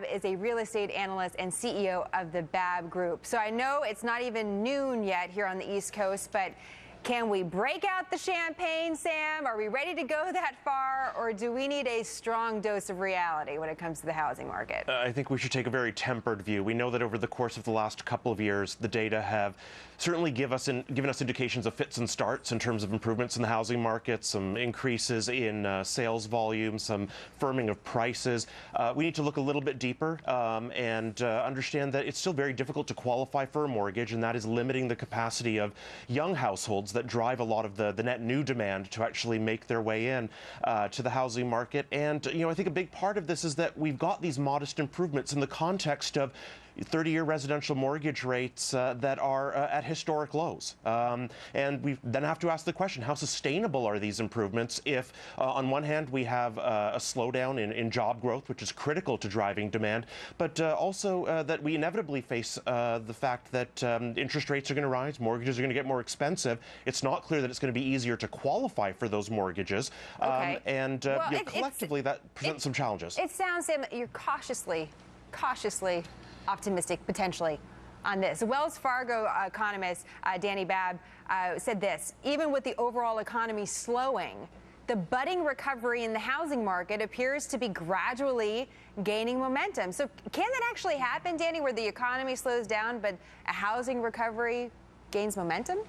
Is a real estate analyst and CEO of the Babb Group. So I know it's not even noon yet here on the East Coast, but can we break out the champagne, Sam? Are we ready to go that far, or do we need a strong dose of reality when it comes to the housing market? I think we should take a very tempered view. We know that over the course of the last couple of years, the data have certainly given us indications of fits and starts in terms of improvements in the housing market, some increases in sales volume, some firming of prices. We need to look a little bit deeper and understand that it's still very difficult to qualify for a mortgage, and that is limiting the capacity of young households that drive a lot of the net new demand to actually make their way in to the housing market. And, you know, I think a big part of this is that we've got these modest improvements in the context of 30-year residential mortgage rates that are at historic lows. And we then have to ask the question, how sustainable are these improvements if, on one hand, we have a slowdown in job growth, which is critical to driving demand, but also that we inevitably face the fact that interest rates are going to rise, mortgages are going to get more expensive. It's not clear that it's going to be easier to qualify for those mortgages. Okay. And collectively, that presents some challenges. It sounds, Sam, you're cautiously optimistic, potentially, on this. Wells Fargo economist Dani Babb said this: even with the overall economy slowing, the budding recovery in the housing market appears to be gradually gaining momentum. So can that actually happen, Dani, where the economy slows down but a housing recovery gains momentum?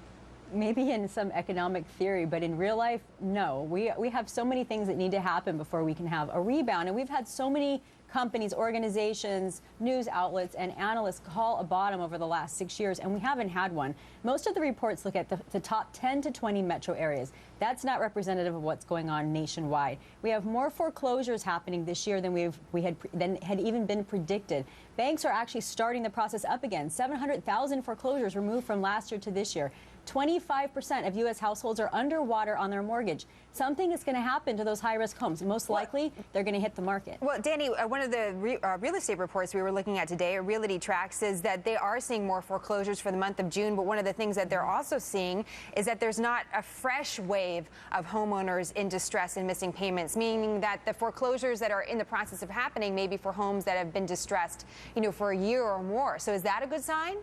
Maybe in some economic theory, but in real life, no. We have so many things that need to happen before we can have a rebound. And we've had so many companies, organizations, news outlets, and analysts call a bottom over the last 6 years, and we haven't had one. Most of the reports look at the top 10 to 20 metro areas. That's not representative of what's going on nationwide. We have more foreclosures happening this year than had even been predicted. Banks are actually starting the process up again. 700,000 foreclosures were moved from last year to this year. 25% of U.S. households are underwater on their mortgage. Something is going to happen to those high-risk homes. Most likely, they're going to hit the market. Well, Dani, one of the real estate reports we were looking at today, Realty Track, says that they are seeing more foreclosures for the month of June. But one of the things that they're also seeing is that there's not a fresh wave of homeowners in distress and missing payments, meaning that the foreclosures that are in the process of happening may be for homes that have been distressed, for a year or more. So is that a good sign?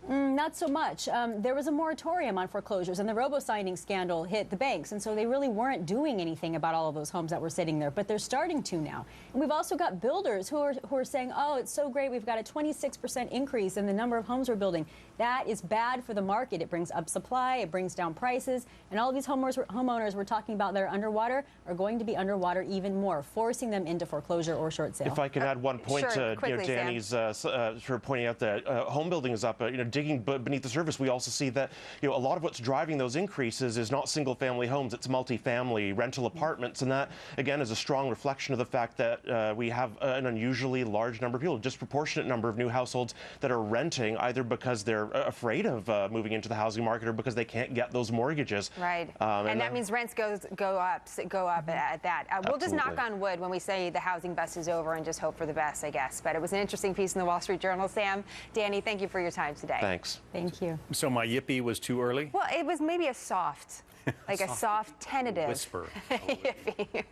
Not so much. There was a moratorium on foreclosures, and the robo-signing scandal hit the banks, and so they really weren't doing anything about all of those homes that were sitting there, but they're starting to now. And we've also got builders who are saying, oh, it's so great, we've got a 26% increase in the number of homes we're building. That is bad for the market. It brings up supply, it brings down prices, and all of these homeowners we're talking about that are underwater are going to be underwater even more, forcing them into foreclosure or short sale. If I can add one point to Dani's sort of pointing out that home building is up, digging beneath the surface, we also see that a lot of what's driving those increases is not single-family homes, it's multifamily rental apartments, and that again is a strong reflection of the fact that we have an unusually large number of people, a disproportionate number of new households that are renting, either because they're afraid of moving into the housing market or because they can't get those mortgages. Right, and that means rents go up at that. We'll just knock on wood when we say the housing bust is over and just hope for the best, I guess. But it was an interesting piece in the Wall Street Journal. Sam, Dani, thank you for your time today. Thanks. Thank you. So my yippee was too early? Well, it was maybe a soft, like a soft tentative whisper. yippee.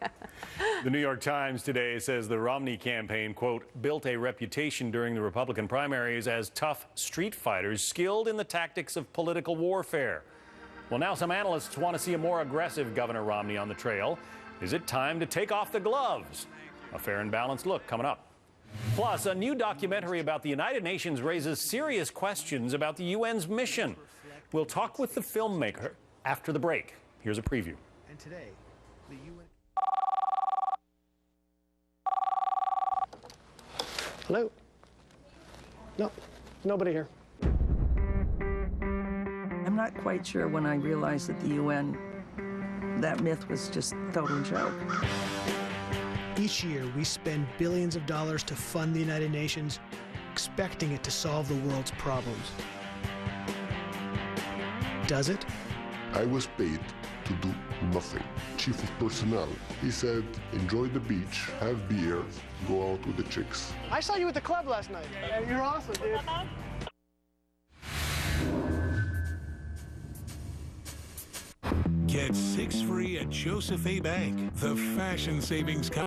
The New York Times today says the Romney campaign, quote, built a reputation during the Republican primaries as tough street fighters skilled in the tactics of political warfare. Well, now some analysts want to see a more aggressive Governor Romney on the trail. Is it time to take off the gloves? A fair and balanced look coming up. Plus, a new documentary about the United Nations raises serious questions about the UN's mission. We'll talk with the filmmaker after the break. Here's a preview. And today, the UN... Hello? No, nobody here. I'm not quite sure when I realized that the UN, that myth was just a total joke. Each year, we spend billions of dollars to fund the United Nations, expecting it to solve the world's problems. Does it? I was paid to do nothing. Chief of personnel, he said, enjoy the beach, have beer, go out with the chicks. I saw you at the club last night. You're awesome, dude. Get 6 free at Joseph A. Bank, the fashion savings company.